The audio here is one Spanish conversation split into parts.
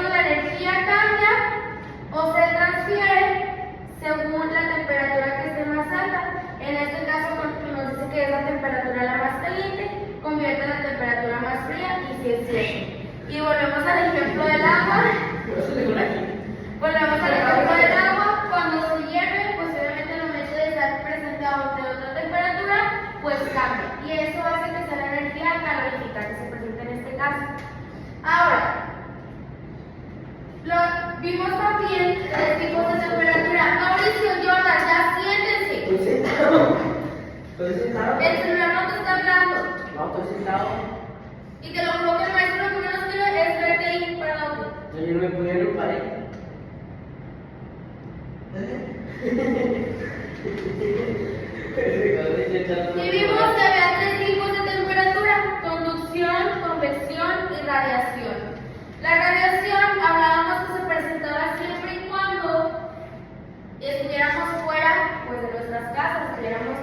cuando la energía cambia o se transfiere según la temperatura que esté más alta. En este caso, cuando nos dice que es la temperatura la más caliente, convierte en la temperatura más fría y si es cierto. Y volvemos al ejemplo del agua. Volvemos al ejemplo del agua. Cuando se hierve, pues obviamente el momento de estar presente a otra temperatura, pues cambia. Y eso hace que sea la energía calorífica que se presenta en este caso. Ahora, vimos también tres tipos de temperatura. Mauricio, Jordan, ya siéntense. Estoy sentado. El celular no te está hablando. No, estoy sentado. Y te lo juro que el maestro lo que menos quiere es verte ahí parado. Yo no me pude en un pared. Y vimos que había tres tipos de temperatura: conducción, convección y radiación. La radiación hablábamos que se presentaba siempre y cuando estuviéramos fuera pues, de nuestras casas, estuviéramos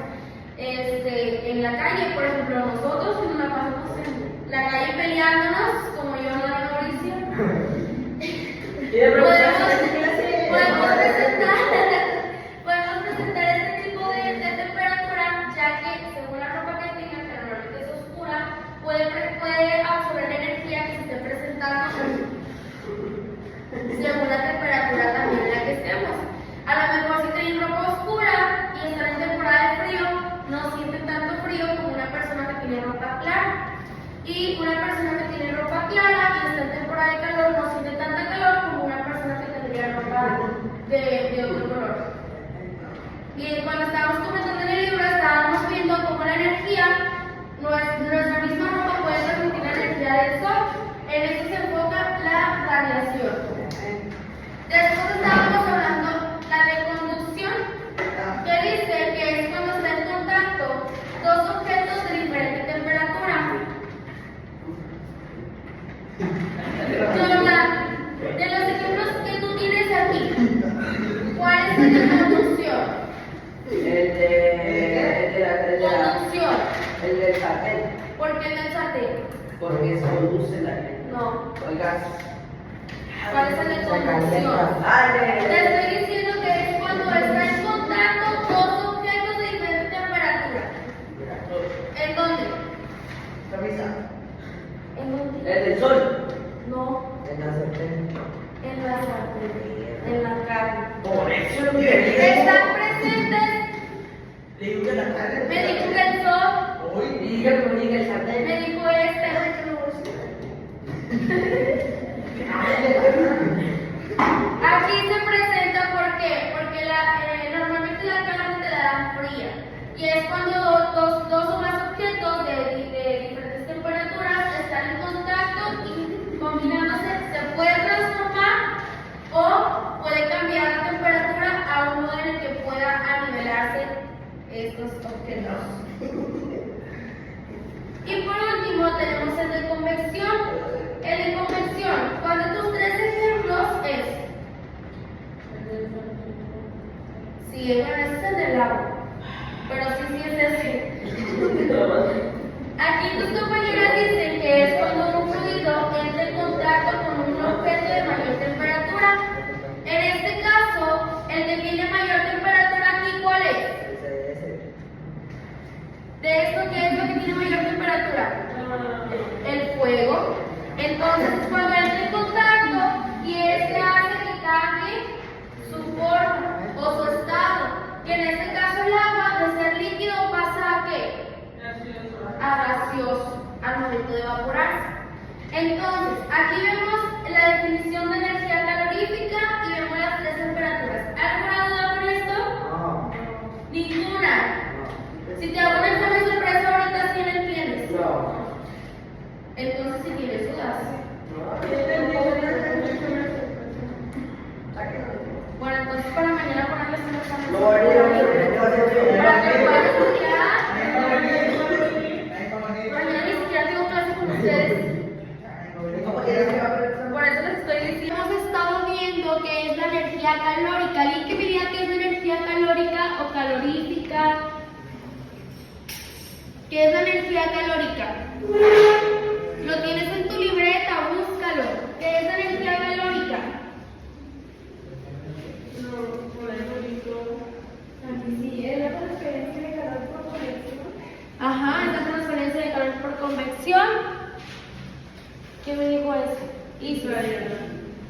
en la calle. Por ejemplo, nosotros que nos la pasamos en la calle peleándonos, como yo no era Mauricio, podemos presentar este tipo de temperatura, ya que según la ropa que tengan, que normalmente es oscura, puede absorber la energía que se esté presentando según la temperatura también en la que estemos. A lo mejor si tienen ropa oscura y están en temporada de frío, no sienten tanto frío como una persona que tiene ropa clara. Y una persona que tiene ropa clara y está en temporada de calor no siente tanta calor como una persona que tendría ropa de otro color. Y cuando estábamos comentando en el libro, estábamos viendo cómo la energía, nuestra misma ropa puede transmitir la energía del sol. En eso se enfoca la radiación. Después estábamos hablando la de conducción, que dice que es cuando está en contacto dos objetos de diferente temperatura. Jordan, de los ejemplos que tú tienes aquí, ¿cuál es el de conducción? Conducción. El del sartén. ¿Por qué en el sartén? Porque se conduce la gente. No. El gas. ¿Cuál es el de conducción? Te estoy diciendo que es cuando está en contacto dos objetos de diferente temperatura. ¿En dónde? Camisa. ¿En dónde? El del sol. No, En la sartén. en la sartén, en la carne. Por eso lo que Están presentes. le digo que la carne. Me dijo que el sol, Uy, dije que me diga el sartén. me dijo este. Aquí se presenta, ¿por qué? Porque normalmente la carne te la dan fría. Y es cuando dos o más objetos de diferentes temperaturas están en contacto y combinándose se puede transformar o puede cambiar la temperatura a un modo en el que pueda anivelarse estos objetos. Y por último tenemos el de convección. El de convección, cuando tus tres ejemplos es. Sí, bueno, ese es el del agua. Pero sí es ese. Aquí tus compañeras dicen que es cuando un fluido entra en contacto con un objeto de mayor temperatura. En este caso, el que tiene mayor temperatura aquí, ¿cuál es? ¿De esto qué es lo que tiene mayor temperatura? El fuego. Entonces, cuando entra en contacto y este hace que cambie su forma o su estado, que en este caso el agua de ser líquido pasa a ¿qué? A gaseoso, al momento de evaporarse. Entonces, aquí vemos la definición de energía calorífica y vemos las tres temperaturas. ¿Alguna duda con esto? No. Ninguna. Si te hago un examen sorpresa ahorita, ¿quién tienes? No. Entonces, si tienes dudas. Bueno, entonces para mañana ponerles un examen sorpresa. Para que puedan estudiar. Mañana ni siquiera tengo clase con ustedes. Por eso les estoy diciendo. Hemos estado viendo qué es la energía calórica. ¿Alguien que me diga qué es la energía calórica o calorífica? ¿Qué es la energía calórica? Lo tienes en tu libreta, búscalo. ¿Qué es la energía calórica?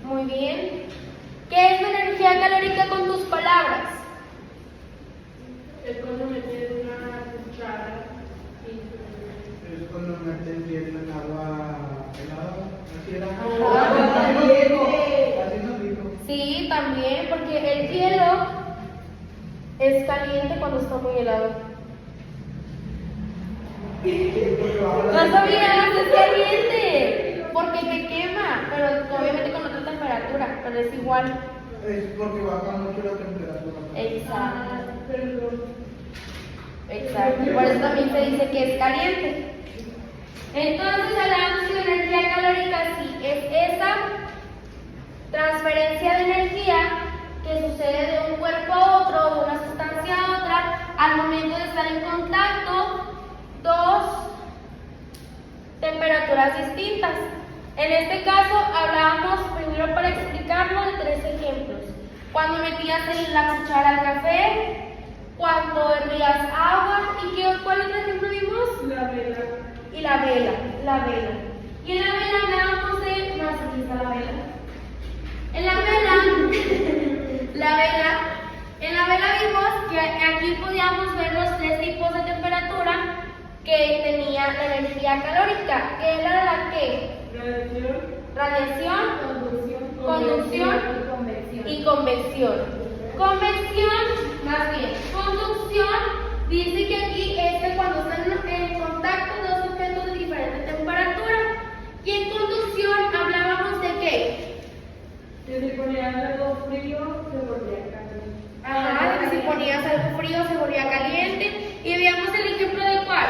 Muy bien. ¿Qué es la energía calórica con tus palabras? Es cuando metes una cuchara y Es cuando metes hielo en agua helada. Así era. Así nos dijo. Sí, también, porque el hielo es caliente cuando está muy helado. No sabías, es caliente, porque te quema, pero obviamente con otra temperatura, pero es igual. Es porque baja mucho la temperatura. Exacto, perdón. exacto. Por eso también se dice que es caliente. Entonces hablamos de la energía calórica, sí, es esa transferencia de energía que sucede de un cuerpo a otro, de una sustancia a otra, al momento de estar en contacto, dos temperaturas distintas. En este caso hablábamos primero para explicarlo de 3 ejemplos. Cuando metías la cuchara al café, cuando hervías agua, ¿y cuál otro ejemplo vimos? La vela. Y la vela. Y en la vela hablábamos de, más aquí está la vela. En la vela vimos que aquí podíamos ver los 3 tipos de temperatura que tenía la energía calórica, que era la que radiación, conducción y convección. Conducción dice que aquí es que cuando están en contacto dos objetos de diferente temperatura. Y en conducción hablábamos de qué? Que si ponías algo frío, se volvía caliente. Ajá, de que si ponías algo frío se volvía caliente. Y veamos el ejemplo de cuál.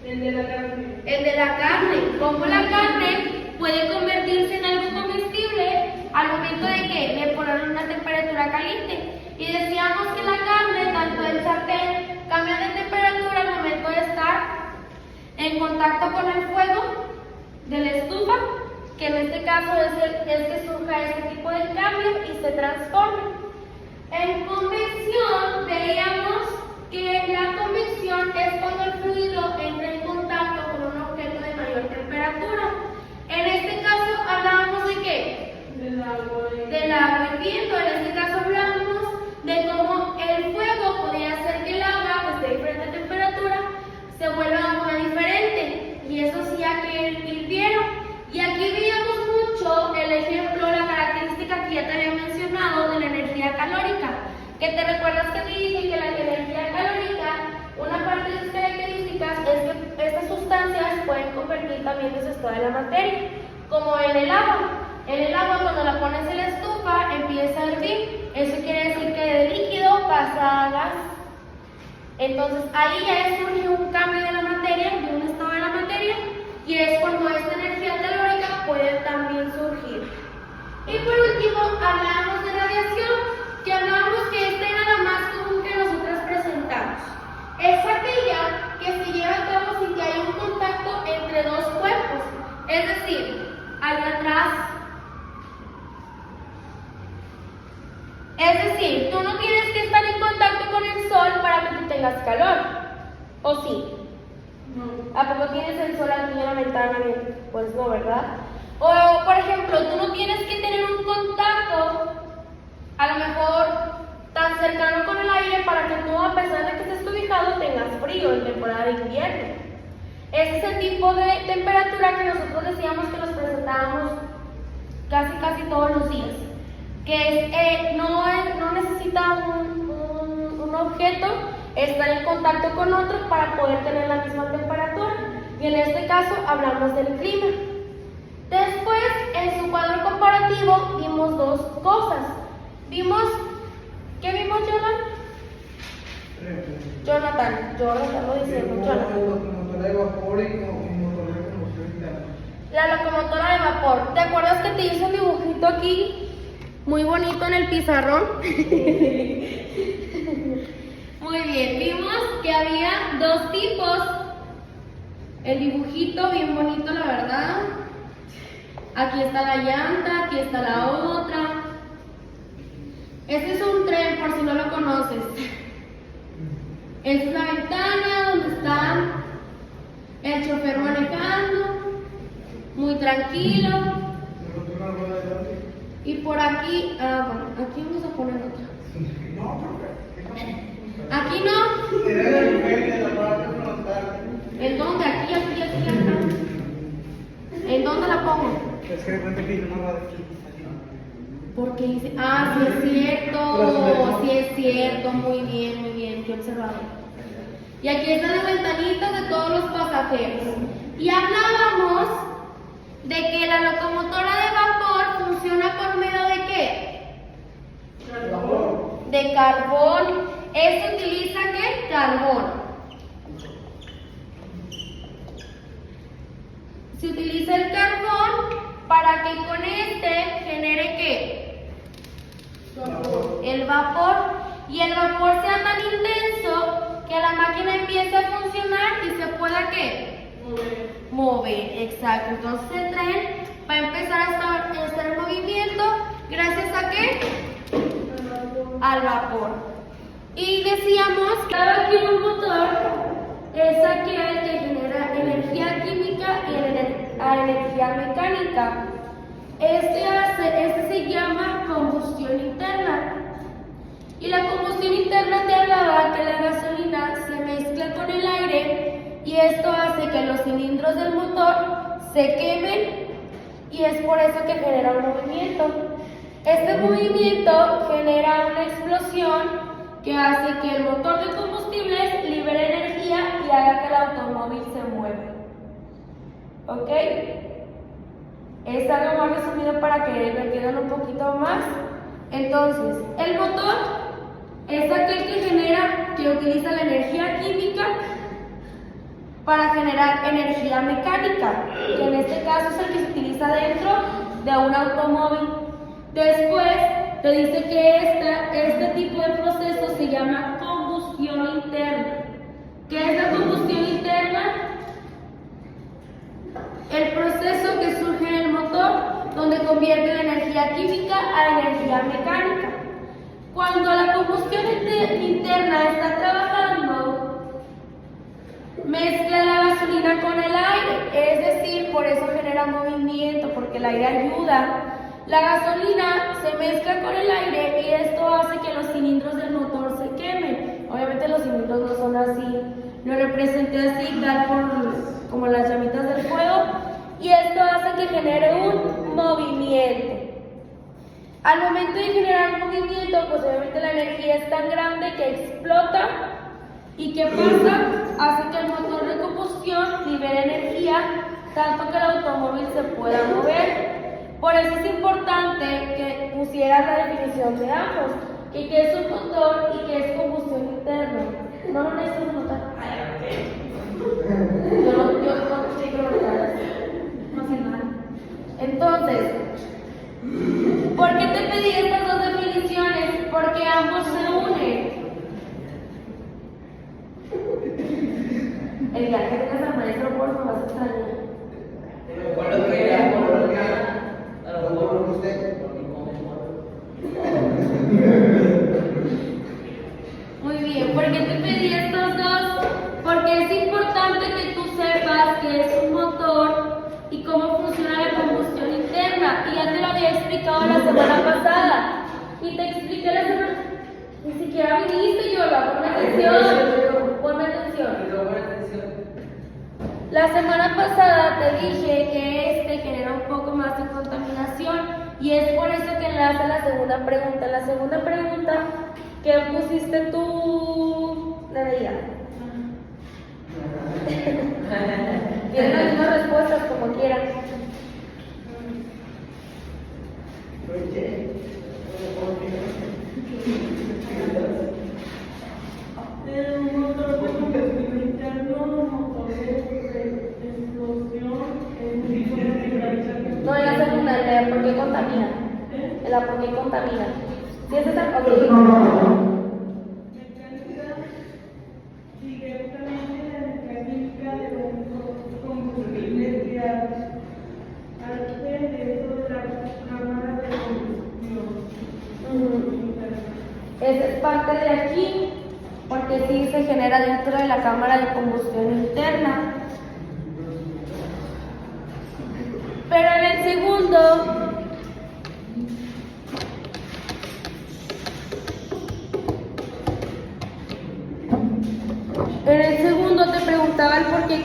El de la carne. El de la carne. Cómo la carne puede convertirse en algo comestible al momento de que le ponen una temperatura caliente. Y decíamos que la carne, tanto el sartén, cambia de temperatura al momento de estar en contacto con el fuego de la estufa, que en este caso es que surja este tipo de cambio y se transforme. En convección veíamos que la convección es cuando el fluido entra en contacto con un objeto de mayor temperatura. En este caso hablábamos de qué? Del agua. Del agua hirviendo. En este caso hablamos de cómo el fuego podría hacer que el agua, que esté a diferente temperatura, se vuelva una diferente. Y eso hacía que hirviera. Y aquí veíamos mucho el ejemplo, la característica que ya te había mencionado de la energía calórica. Que te recuerdas que te dije que la energía calórica, una parte de sus características es que estas sustancias pueden convertir también su estado de la materia, como en el agua. En el agua, cuando la pones en la estufa, empieza a hervir. Eso quiere decir que de líquido pasa a gas. Entonces ahí ya surge un cambio de la materia, de un estado de la materia, y es cuando esta energía calórica puede también surgir. Y por último, hablamos de radiación, que hablamos que esta era la más común que nosotros presentamos. Es aquella que se lleva a cabo sin que haya un contacto entre dos cuerpos, es decir, allá atrás. Es decir, tú no tienes que estar en contacto con el sol para que tú tengas calor, ¿o sí? No. ¿A poco tienes el sol aquí en la ventana? Pues no, ¿verdad? O, por ejemplo, tú no tienes que tener un contacto, a lo mejor tan cercano con el aire para que tú, a pesar de que estés ubicado, tengas frío en temporada de invierno. Ese es el tipo de temperatura que nosotros decíamos que nos presentábamos casi todos los días. Que no necesita un objeto estar en contacto con otro para poder tener la misma temperatura. Y en este caso hablamos del clima. Después, en su cuadro comparativo, vimos dos cosas. ¿Qué vimos, Jonathan lo diciendo, Jonathan. Locomotora de vapor y motor de combustión interna. La locomotora de vapor. ¿Te acuerdas que te hice un dibujito aquí? Muy bonito en el pizarrón. Muy bien, vimos que había dos tipos. El dibujito bien bonito, la verdad. Aquí está la llanta, aquí está la otra. Este es un tren, por si no lo conoces. Esta es la ventana donde está el chofer manejando, muy tranquilo. Nosotros no Y por aquí, bueno, aquí vamos a poner otra. No, profe. Aquí no. Era el nivel de la parte frontal. ¿En dónde? Aquí, acá. ¿En dónde la pongo? Es que de repente que no va de aquí. Porque dice, sí es cierto, muy bien, qué observado. Y aquí están las ventanitas de todos los pasajeros. Y hablábamos de que la locomotora de vapor funciona por medio de ¿qué? De carbón. ¿Eso utiliza qué? Carbón. Se utiliza el carbón para que con este genere ¿qué? El vapor. Y el vapor sea tan intenso que la máquina empiece a funcionar y se pueda ¿qué? Mover. Exacto. Entonces el tren va a empezar a estar en movimiento gracias a ¿qué? Al vapor. Y decíamos que aquí un motor es aquel que genera energía química y energía mecánica. Este se llama combustión interna. Y la combustión interna te hablaba que la gasolina se mezcla con el aire y esto hace que los cilindros del motor se quemen y es por eso que genera un movimiento. Este movimiento genera una explosión que hace que el motor de combustibles libere energía y haga que el automóvil se mueva. ¿Ok? Es algo más resumido para que me entiendan un poquito más. Entonces, el motor es aquel que utiliza la energía química para generar energía mecánica, que en este caso es el que se utiliza dentro de un automóvil. Después te dice que este tipo de proceso se llama combustión interna. ¿Qué es la combustión interna? El proceso que surge en el motor, donde convierte la energía química a energía mecánica. Cuando la combustión interna está trabajando, mezcla la gasolina con el aire, es decir, por eso genera movimiento, porque el aire ayuda. La gasolina se mezcla con el aire y esto hace que los cilindros del motor se quemen. Obviamente los cilindros no son así, lo representé así, tal como las llamitas del fuego, y esto hace que genere un movimiento. Al momento de generar un movimiento, pues obviamente la energía es tan grande que explota. ¿Y qué pasa? Hace que el motor de combustión libere energía, tanto que el automóvil se pueda mover. Por eso es importante que pusieras la definición de ambos, que qué es un motor y qué es combustión interna. No lo necesitas notar. Yo sí creo que no sé nada. Entonces, ¿por qué te pedí estas dos definiciones? Porque ambos se unen. El día que tengas al maestro, por favor, vas a extrañar. Recuerdo que era por usted. Muy bien, ¿por qué te pedí estos dos? Porque es importante que tú sepas qué es un motor y cómo funciona la combustión interna. Y ya te lo había explicado la semana pasada. Y te expliqué la semana. Ni siquiera viniste, Yola, ponme atención. Ponme atención. La semana pasada te dije que genera un poco más de contaminación. Y es por eso que enlaza la segunda pregunta. La segunda pregunta que pusiste tú, Nereida. Tienen las mismas respuestas como quieran. Un motor de combustión interno, motor de explosión, un tipo de liberalización. No, en la segunda, en la por qué contamina. En la por qué contamina. ¿Sí es esa? Ok. Mecánica, directamente la mecánica de los combustibles que hace dentro de la cámara de combustión. Esa es parte de aquí, porque sí se genera dentro de la cámara de combustión interna. Pero en el segundo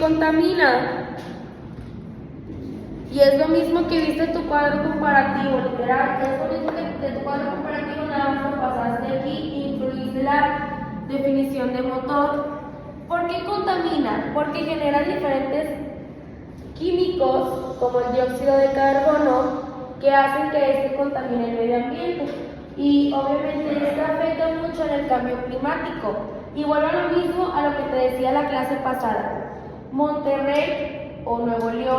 contamina. Y es lo mismo que viste en tu cuadro comparativo, literal, es lo mismo que en tu cuadro comparativo, nada más lo pasaste aquí y incluiste la definición de motor. ¿Por qué contamina? Porque genera diferentes químicos, como el dióxido de carbono, que hacen que este contamine el medio ambiente. Y obviamente esto afecta mucho en el cambio climático. Y vuelvo a lo mismo a lo que te decía la clase pasada. Monterrey o Nuevo León